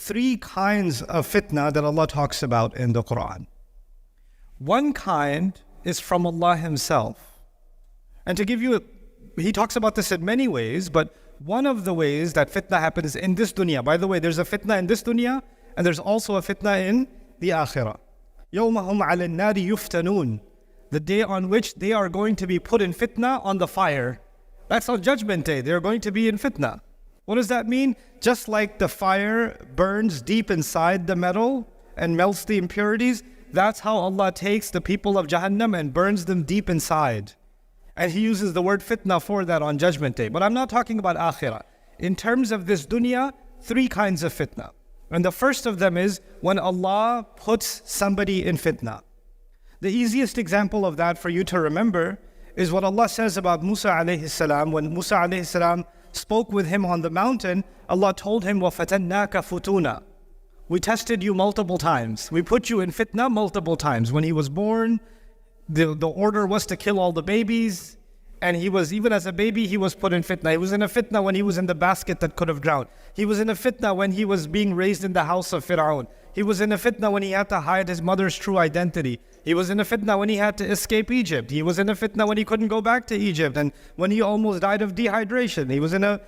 three kinds of fitna that Allah talks about in the Quran. One kind is from Allah Himself. And to give you, He talks about this in many ways, but one of the ways that fitna happens in this dunya. By the way, there's a fitna in this dunya, and there's also a fitna in the akhirah. يَوْمَ هُمْ عَلَى النَّارِ يُفْتَنُونَ. The day on which they are going to be put in fitna on the fire. That's on Judgment Day. They're going to be in fitna. What does that mean? Just like the fire burns deep inside the metal and melts the impurities, that's how Allah takes the people of Jahannam and burns them deep inside. And He uses the word fitna for that on Judgment Day. But I'm not talking about akhirah. In terms of this dunya, three kinds of fitna. And the first of them is when Allah puts somebody in fitna. The easiest example of that for you to remember is what Allah says about Musa alayhi salam. When Musa alayhi salam spoke with him on the mountain, Allah told him, وَفَتَنَّاكَ فُتُونَ. We tested you multiple times. We put you in fitna multiple times. When he was born, the order was to kill all the babies. And he was, even as a baby, he was put in fitna. He was in a fitna when he was in the basket that could have drowned. He was in a fitna when he was being raised in the house of Fir'aun. He was in a fitna when he had to hide his mother's true identity. He was in a fitna when he had to escape Egypt. He was in a fitna when he couldn't go back to Egypt and when he almost died of dehydration. He was in a,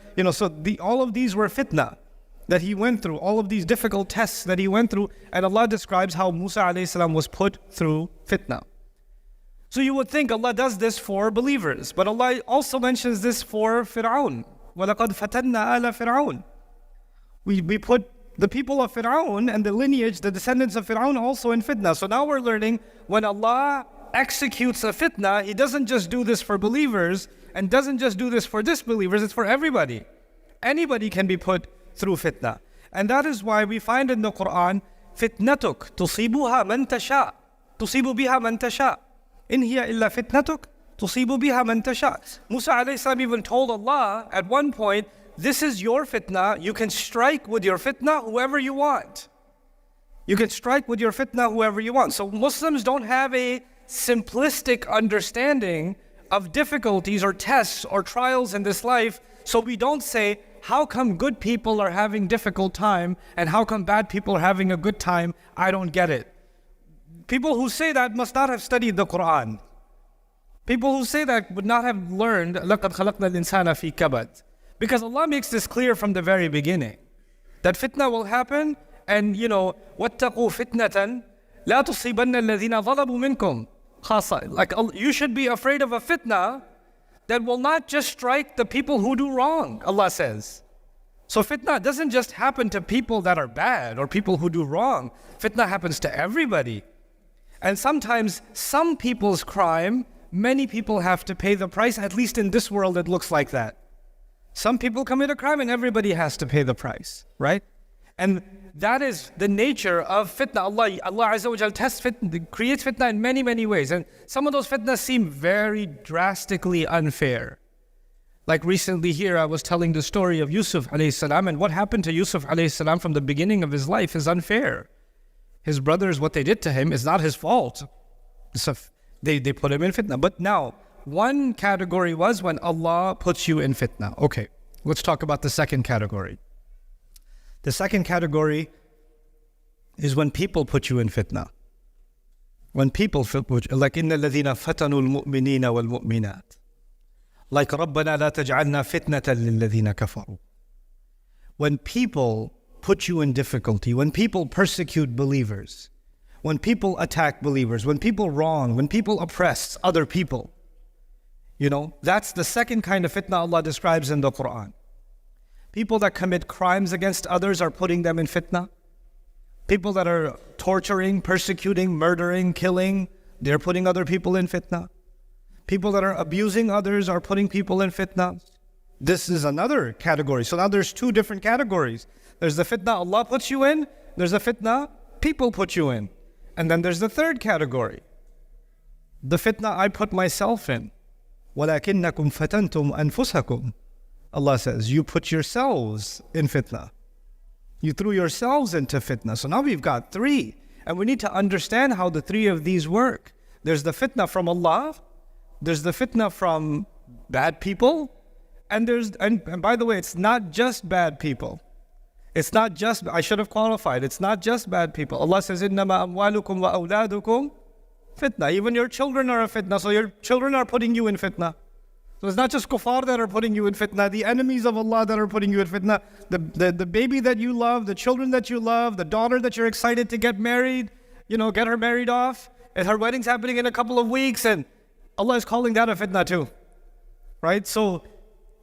all of these were fitna that he went through, all of these difficult tests that he went through. And Allah describes how Musa alayhi salam was put through fitna. So you would think Allah does this for believers, but Allah also mentions this for Fir'aun. وَلَقَدْ فَتَنَّا آلَ فِرْعَوْنَ. We put the people of Fir'aun and the lineage, the descendants of Fir'aun also in fitna. So now we're learning when Allah executes a fitna, He doesn't just do this for believers and doesn't just do this for disbelievers, it's for everybody. Anybody can be put through fitna. And that is why we find in the Quran, فِتْنَتُكْ تُصِيبُهَا مَنْ تَشَاءُ تُصِيبُ بِهَا مَنْ تَشَاءُ إِنْ هِيَ إِلَّا فِتْنَتُكْ تُصِيبُ بِهَا مَنْ تَشَاءُ. Musa alayhi salam even told Allah at one point, this is your fitna, you can strike with your fitna whoever you want. You can strike with your fitna whoever you want. So Muslims don't have a simplistic understanding of difficulties or tests or trials in this life. So we don't say, how come good people are having difficult time and how come bad people are having a good time? I don't get it. People who say that must not have studied the Quran. People who say that would not have learned لَقَدْ خَلَقْنَا الْإِنسَانَ فِي كَبَدٍ. Because Allah makes this clear from the very beginning. That fitna will happen and وَاتَّقُوا فِتْنَةً لَا تُصِيبَنَّ الَّذِينَ ظَلَمُوا مِنْكُمْ خَاصَّةً. Like you should be afraid of a fitna that will not just strike the people who do wrong, Allah says. So fitna doesn't just happen to people that are bad or people who do wrong. Fitna happens to everybody. And sometimes some people's crime, many people have to pay the price. At least in this world it looks like that. Some people commit a crime and everybody has to pay the price, right? And that is the nature of fitna. Allah Azza wa Jal tests fitna, creates fitna in many, many ways. And some of those fitnas seem very drastically unfair. Like recently here, I was telling the story of Yusuf alayhi salam, and what happened to Yusuf alayhi salam from the beginning of his life is unfair. His brothers, what they did to him is not his fault. So they put him in fitna. But now, one category was when Allah puts you in fitna. Okay, let's talk about the second category. The second category is when people put you in fitna. When people put you, like إِنَّ الَّذِينَ فَتَنُوا الْمُؤْمِنِينَ وَالْمُؤْمِنَاتِ. Like رَبَّنَا لَا تَجْعَلْنَا فِتْنَةً لِلَّذِينَ كَفَرُوا. When people put you in difficulty, when people persecute believers, when people attack believers, when people wrong, when people oppress other people, that's the second kind of fitna Allah describes in the Quran. People that commit crimes against others are putting them in fitna. People that are torturing, persecuting, murdering, killing, they're putting other people in fitna. People that are abusing others are putting people in fitna. This is another category. So now there's two different categories. There's the fitna Allah puts you in. There's the fitna people put you in. And then there's the third category. The fitna I put myself in. وَلَكِنَّكُمْ فَتَنْتُمْ أَنفُسَكُمْ. Allah says, you put yourselves in fitna. You threw yourselves into fitna. So now we've got three. And we need to understand how the three of these work. There's the fitna from Allah. There's the fitna from bad people. And by the way, it's not just bad people. It's not just, I should have qualified, it's not just bad people. Allah says, إِنَّمَا أَمْوَالُكُمْ وَأَوْلَادُكُمْ fitna. Even your children are a fitna, so your children are putting you in fitna. So it's not just kuffar that are putting you in fitna, the enemies of Allah that are putting you in fitna. The baby that you love, the children that you love, the daughter that you're excited to get married, get her married off, and her wedding's happening in a couple of weeks, and Allah is calling that a fitna too. Right? So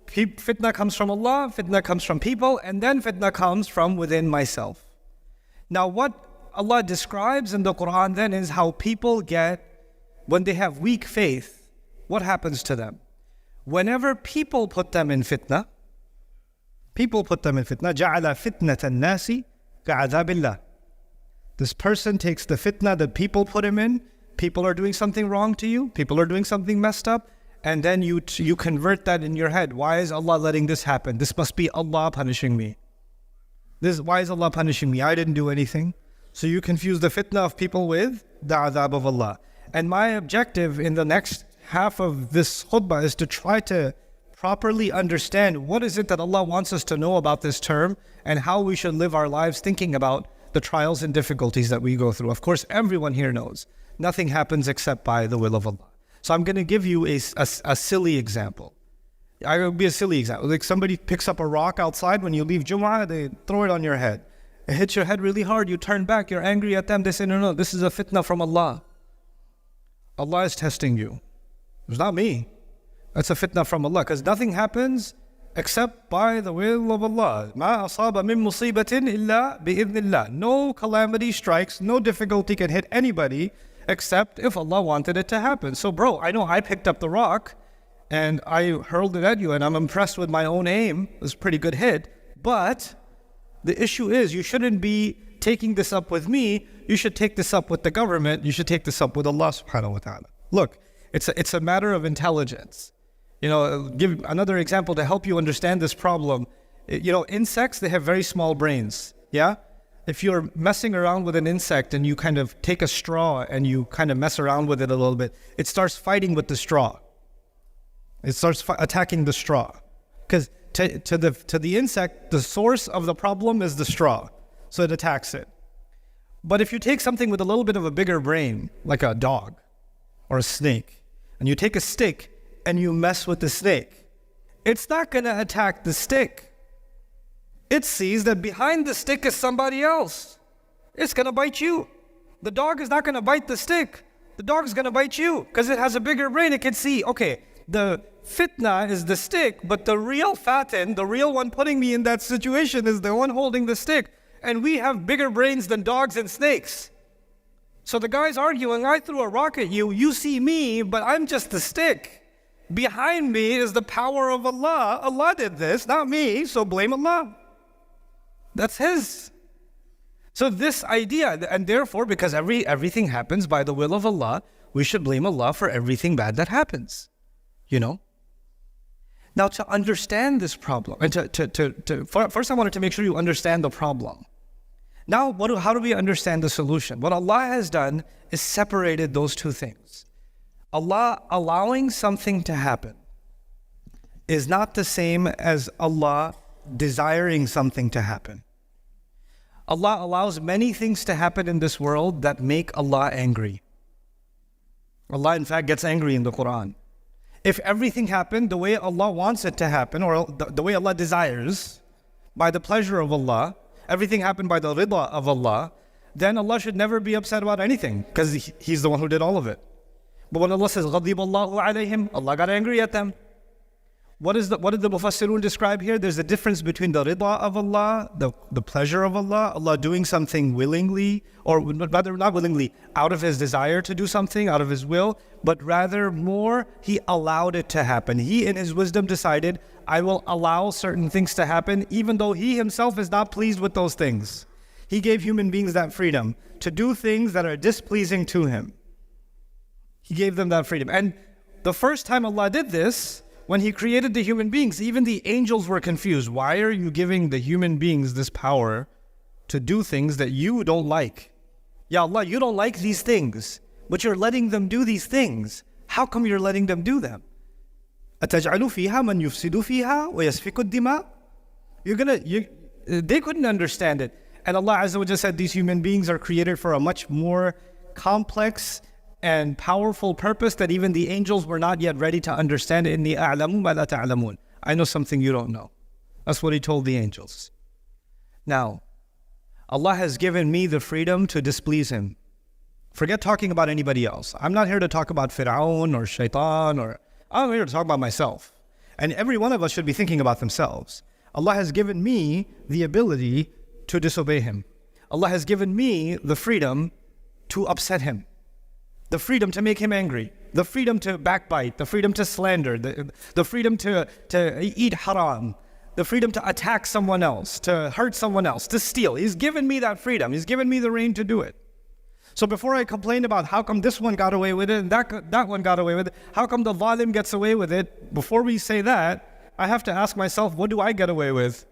fitna comes from Allah, fitna comes from people, and then fitna comes from within myself. Now what Allah describes in the Quran then is how people get, when they have weak faith, what happens to them? Whenever people put them in fitna, جَعَلَ فِتْنَةَ النَّاسِ كَعَذَابِ اللَّهِ. This person takes the fitna that people put him in. People are doing something wrong to you. People are doing something messed up. And then you convert that in your head. Why is Allah letting this happen? This must be Allah punishing me. Why is Allah punishing me? I didn't do anything. So you confuse the fitna of people with the adhab of Allah. And my objective in the next half of this khutbah is to try to properly understand what is it that Allah wants us to know about this term and how we should live our lives thinking about the trials and difficulties that we go through. Of course, everyone here knows nothing happens except by the will of Allah. So I'm going to give you a silly example. I will be a silly example. Like somebody picks up a rock outside when you leave Jum'ah, they throw it on your head. It hits your head really hard, you turn back, you're angry at them, they say, no, this is a fitna from Allah. Allah is testing you. It's not me. That's a fitna from Allah, because nothing happens except by the will of Allah. مَا أَصَابَ مِن مُصِيبَةٍ إِلَّا بِإِذْنِ اللَّهِ. No calamity strikes, no difficulty can hit anybody except if Allah wanted it to happen. So bro, I know I picked up the rock and I hurled it at you and I'm impressed with my own aim. It was a pretty good hit. But the issue is you shouldn't be taking this up with me. You should take this up with the government. You should take this up with Allah subhanahu wa ta'ala. Look, it's a matter of intelligence. Give another example to help you understand this problem. Insects, they have very small brains. Yeah? If you're messing around with an insect and you kind of take a straw and you kind of mess around with it a little bit, it starts fighting with the straw. It starts attacking the straw. Because to the insect, the source of the problem is the straw. So it attacks it. But if you take something with a little bit of a bigger brain, like a dog or a snake, and you take a stick and you mess with the snake, it's not going to attack the stick. It sees that behind the stick is somebody else. It's going to bite you. The dog is not going to bite the stick. The dog is going to bite you because it has a bigger brain. It can see, okay, the fitna is the stick, but the real fatin, the real one putting me in that situation is the one holding the stick. And we have bigger brains than dogs and snakes. So the guy's arguing, I threw a rock at you, you see me, but I'm just the stick. Behind me is the power of Allah. Allah did this, not me, so blame Allah. That's His. So this idea, and therefore, because everything happens by the will of Allah, we should blame Allah for everything bad that happens. Now to understand this problem, and first I wanted to make sure you understand the problem. Now, how do we understand the solution? What Allah has done is separated those two things. Allah allowing something to happen is not the same as Allah desiring something to happen. Allah allows many things to happen in this world that make Allah angry. Allah, in fact, gets angry in the Quran. If everything happened the way Allah wants it to happen, or the way Allah desires, by the pleasure of Allah, everything happened by the rida of Allah, then Allah should never be upset about anything, because He's the one who did all of it. But when Allah says, غَضِبَ اللَّهُ عَلَيْهِمْ, Allah got angry at them. What did the Mufassirun describe here? There's a difference between the rida of Allah, the pleasure of Allah, Allah doing something willingly, or rather not willingly, out of His desire to do something, out of His will, but rather more, He allowed it to happen. He in His wisdom decided, I will allow certain things to happen, even though He Himself is not pleased with those things. He gave human beings that freedom to do things that are displeasing to Him. He gave them that freedom. And the first time Allah did this, when He created the human beings, even the angels were confused. Why are you giving the human beings this power to do things that you don't like? Ya Allah, you don't like these things, but you're letting them do these things. How come you're letting them do them? أَتَجْعَلُ فِيهَا مَنْ يُفْسِدُ فِيهَا وَيَسْفِكُ الدِّمَاء? They couldn't understand it. And Allah Azza wa Jalla said these human beings are created for a much more complex and powerful purpose that even the angels were not yet ready to understand. Inni a'lamu ma la ta'lamun. I know something you don't know. That's what He told the angels. Now, Allah has given me the freedom to displease Him. Forget talking about anybody else. I'm not here to talk about Fir'aun or Shaitan, or I'm here to talk about myself. And every one of us should be thinking about themselves. Allah has given me the ability to disobey Him. Allah has given me the freedom to upset Him, the freedom to make Him angry, the freedom to backbite, the freedom to slander, the freedom to eat haram, the freedom to attack someone else, to hurt someone else, to steal. He's given me that freedom. He's given me the reign to do it. So before I complain about how come this one got away with it and that one got away with it, how come the zalim gets away with it, before we say that, I have to ask myself, what do I get away with?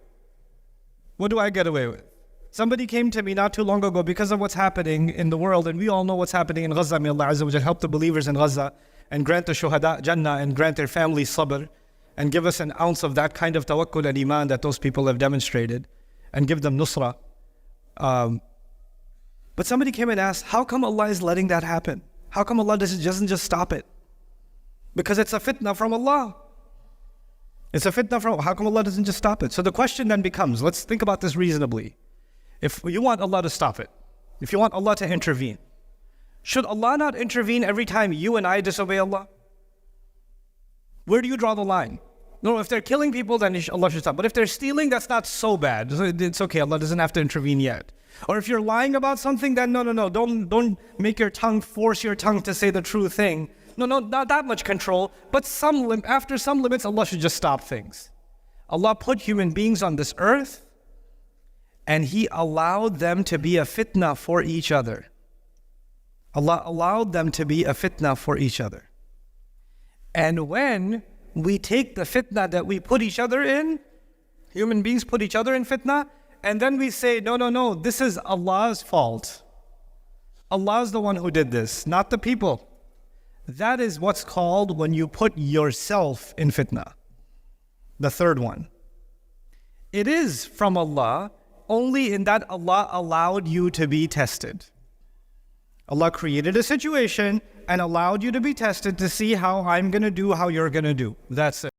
What do I get away with? Somebody came to me not too long ago because of what's happening in the world, and we all know what's happening in Gaza. May Allah Azza wa Jalla help the believers in Gaza and grant the shuhada Jannah and grant their families sabr and give us an ounce of that kind of tawakkul and iman that those people have demonstrated and give them nusra. But somebody came and asked, how come Allah is letting that happen? How come Allah doesn't just stop it? Because it's a fitnah from Allah. It's a fitnah from Allah. How come Allah doesn't just stop it? So the question then becomes, let's think about this reasonably. If you want Allah to stop it, if you want Allah to intervene, should Allah not intervene every time you and I disobey Allah? Where do you draw the line? No, if they're killing people, then Allah should stop. But if they're stealing, that's not so bad. It's okay, Allah doesn't have to intervene yet. Or if you're lying about something, then no, don't make your tongue, force your tongue to say the true thing. No, not that much control, but after some limits, Allah should just stop things. Allah put human beings on this earth, and He allowed them to be a fitnah for each other. Allah allowed them to be a fitnah for each other. And when we take the fitnah that we put each other in, human beings put each other in fitnah, and then we say, no, this is Allah's fault. Allah's the one who did this, not the people. That is what's called when you put yourself in fitnah. The third one. It is from Allah only in that Allah allowed you to be tested. Allah created a situation and allowed you to be tested to see how I'm going to do, how you're going to do. That's it.